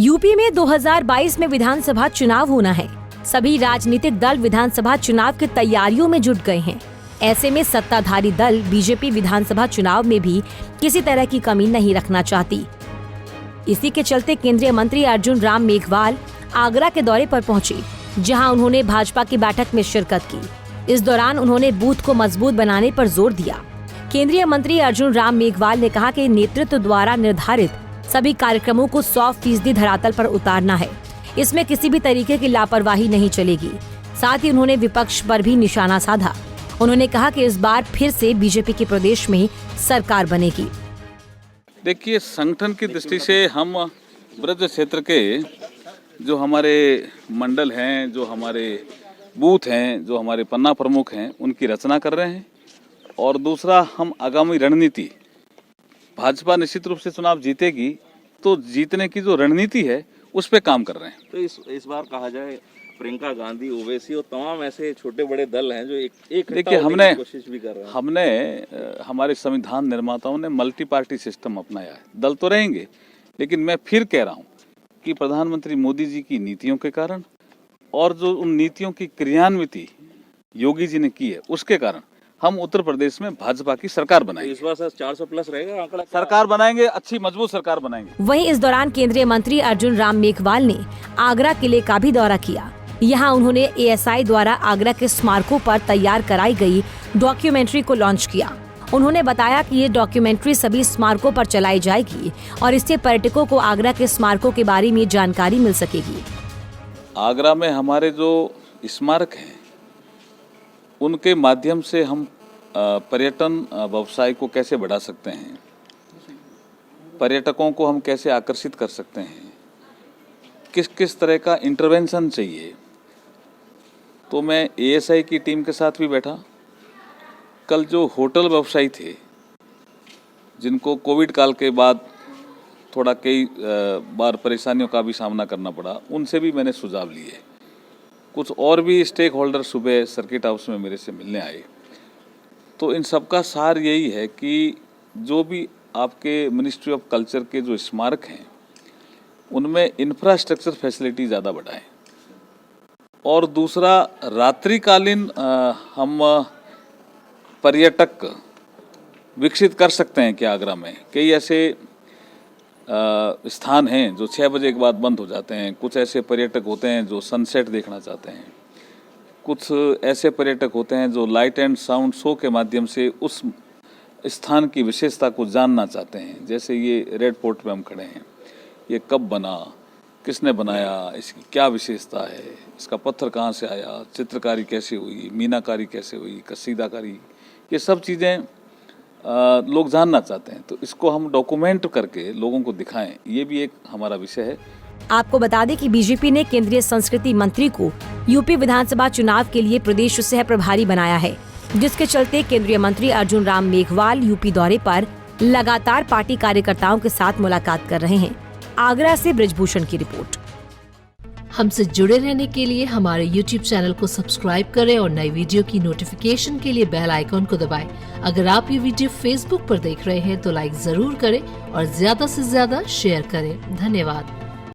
UP में 2022 में विधानसभा चुनाव होना है। सभी राजनीतिक दल विधानसभा चुनाव की तैयारियों में जुट गए हैं। ऐसे में सत्ताधारी दल बीजेपी विधानसभा चुनाव में भी किसी तरह की कमी नहीं रखना चाहती। इसी के चलते केंद्रीय मंत्री अर्जुन राम मेघवाल आगरा के दौरे पर पहुंचे, जहां उन्होंने भाजपा की बैठक में शिरकत की। इस दौरान उन्होंने बूथ को मजबूत बनाने पर जोर दिया। केंद्रीय मंत्री अर्जुन राम मेघवाल ने कहा कि नेतृत्व द्वारा निर्धारित सभी कार्यक्रमों को 100% धरातल पर उतारना है। इसमें किसी भी तरीके की लापरवाही नहीं चलेगी। साथ ही उन्होंने विपक्ष पर भी निशाना साधा। उन्होंने कहा कि इस बार फिर से बीजेपी के प्रदेश में सरकार बनेगी। देखिए, संगठन की दृष्टि से हम ब्रज क्षेत्र के जो हमारे मंडल हैं, जो हमारे बूथ हैं, जो हमारे पन्ना प्रमुख हैं, उनकी रचना कर रहे हैं। और दूसरा, हम आगामी रणनीति, भाजपा निश्चित रूप से चुनाव जीतेगी, तो जीतने की जो रणनीति है उस पे काम कर रहे हैं। तो इस बार कहा जाए प्रियंका गांधी, ओवैसी और तमाम ऐसे छोटे बड़े दल हैं जो एक देखिए, हमने कोशिश भी कर रहे हैं। हमारे संविधान निर्माताओं ने मल्टी पार्टी सिस्टम अपनाया है। दल तो रहेंगे, लेकिन मैं फिर कह रहा हूँ कि प्रधानमंत्री मोदी जी की नीतियों के कारण और जो उन नीतियों की क्रियान्विति योगी जी ने की है, उसके कारण हम उत्तर प्रदेश में भाजपा की सरकार बनाएंगे। इस बार 400 प्लस रहेगा आंकड़ा। सरकार बनाएंगे, अच्छी मजबूत सरकार बनाएंगे। वहीं इस दौरान केंद्रीय मंत्री अर्जुन राम मेघवाल ने आगरा किले का भी दौरा किया। यहाँ उन्होंने एएसआई द्वारा आगरा के स्मारकों पर तैयार कराई गई डॉक्यूमेंट्री को लॉन्च किया। उन्होंने बताया कि ये डॉक्यूमेंट्री सभी स्मारकों पर चलाई जाएगी और इससे पर्यटकों को आगरा के स्मारकों के बारे में जानकारी मिल सकेगी। आगरा में हमारे जो स्मारक हैं, उनके माध्यम से हम पर्यटन व्यवसाय को कैसे बढ़ा सकते हैं, पर्यटकों को हम कैसे आकर्षित कर सकते हैं, किस किस तरह का इंटरवेंशन चाहिए। तो मैं एएसआई की टीम के साथ भी बैठा। कल जो होटल व्यवसायी थे, जिनको कोविड काल के बाद थोड़ा कई बार परेशानियों का भी सामना करना पड़ा, उनसे भी मैंने सुझाव लिए। कुछ और भी स्टेक होल्डर सुबह सर्किट हाउस में मेरे से मिलने आए। तो इन सब का सार यही है कि जो भी आपके मिनिस्ट्री ऑफ कल्चर के जो स्मारक हैं, उनमें इंफ्रास्ट्रक्चर फैसिलिटी ज़्यादा बढ़ाएं। और दूसरा, रात्रिकालीन हम पर्यटक विकसित कर सकते हैं क्या आगरा में। कई ऐसे स्थान हैं जो 6 बजे के बाद बंद हो जाते हैं। कुछ ऐसे पर्यटक होते हैं जो सनसेट देखना चाहते हैं। कुछ ऐसे पर्यटक होते हैं जो लाइट एंड साउंड शो के माध्यम से उस स्थान की विशेषता को जानना चाहते हैं। जैसे ये रेड फोर्ट में हम खड़े हैं, ये कब बना, किसने बनाया, इसकी क्या विशेषता है, इसका पत्थर कहाँ से आया, चित्रकारी कैसे हुई, मीनाकारी कैसे हुई, कसीदाकारी, ये सब चीज़ें लोग जानना चाहते हैं। तो इसको हम डॉक्यूमेंट करके लोगों को दिखाएं, ये भी एक हमारा विषय है। आपको बता दें कि बीजेपी ने केंद्रीय संस्कृति मंत्री को यूपी विधानसभा चुनाव के लिए प्रदेश सह प्रभारी बनाया है, जिसके चलते केंद्रीय मंत्री अर्जुन राम मेघवाल यूपी दौरे पर लगातार पार्टी कार्यकर्ताओं के साथ मुलाकात कर रहे हैं। आगरा से ब्रिजभूषण की रिपोर्ट। हमसे जुड़े रहने के लिए हमारे YouTube चैनल को सब्सक्राइब करें और नई वीडियो की नोटिफिकेशन के लिए बेल आइकॉन को दबाएं। अगर आप ये वीडियो Facebook पर देख रहे हैं तो लाइक जरूर करें और ज्यादा से ज्यादा शेयर करें। धन्यवाद।